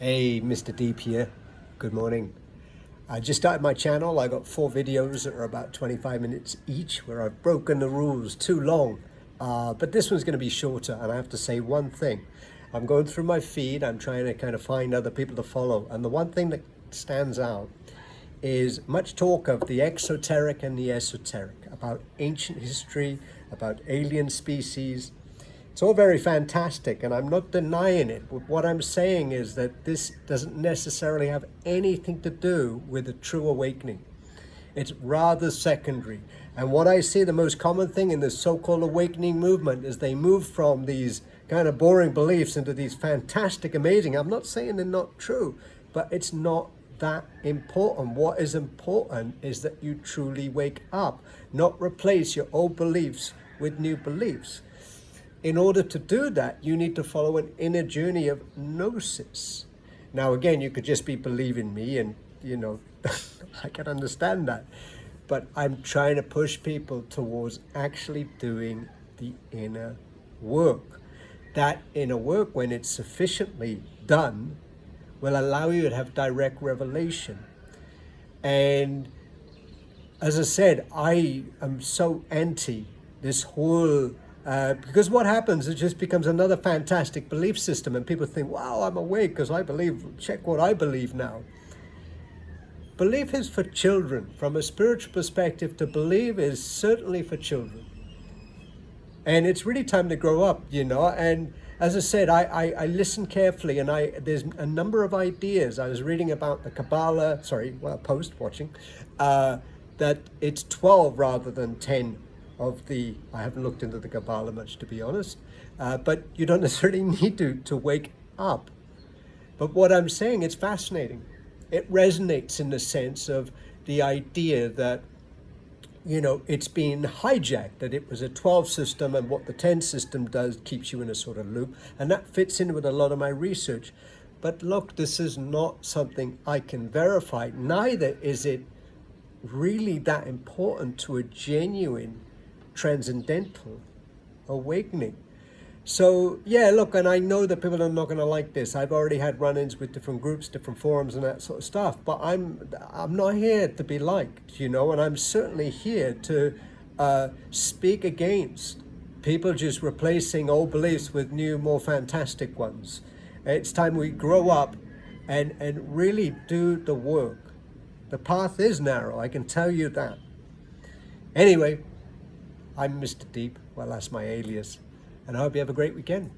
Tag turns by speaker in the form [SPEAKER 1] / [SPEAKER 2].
[SPEAKER 1] Hey, Mr. Deep here. Good morning. I just started my channel. I got 4 videos that are about 25 minutes each where I've broken the rules too long. But this one's going to be shorter, and I have to say one thing. I'm going through my feed. I'm trying to kind of find other people to follow. And the one thing that stands out is much talk of the exoteric and the esoteric, about ancient history, about alien species. It's all very fantastic, and I'm not denying it. But what I'm saying is that this doesn't necessarily have anything to do with a true awakening. It's rather secondary. And what I see the most common thing in the so-called awakening movement is they move from these kind of boring beliefs into these fantastic, amazing. I'm not saying they're not true, but it's not that important. What is important is that you truly wake up, not replace your old beliefs with new beliefs. In order to do that, you need to follow an inner journey of gnosis. Now, again, you could just be believing me and, I can understand that. But I'm trying to push people towards actually doing the inner work. That inner work, when it's sufficiently done, will allow you to have direct revelation. And as I said, I am so anti this whole because what happens, it just becomes another fantastic belief system, and people think, wow, I'm awake because I believe, check what I believe now. Belief is for children. From a spiritual perspective, to believe is certainly for children. And it's really time to grow up, and as I said, I listen carefully, and there's a number of ideas. I was reading about the Kabbalah, watching, that it's 12 rather than 10 of the, I haven't looked into the Kabbalah much, to be honest, but you don't necessarily need to wake up. But what I'm saying, it's fascinating. It resonates in the sense of the idea that, it's been hijacked, that it was a 12 system, and what the 10 system does keeps you in a sort of loop. And that fits in with a lot of my research. But look, this is not something I can verify. Neither is it really that important to a genuine transcendental awakening. So yeah, look, and I know that people are not going to like this. I've already had run-ins with different groups, different forums and that sort of stuff, but I'm not here to be liked, and I'm certainly here to speak against people just replacing old beliefs with new, more fantastic ones. It's time we grow up and really do the work. The path is narrow, I can tell you that. Anyway, I'm Mr. Deep. Well, that's my alias. And I hope you have a great weekend.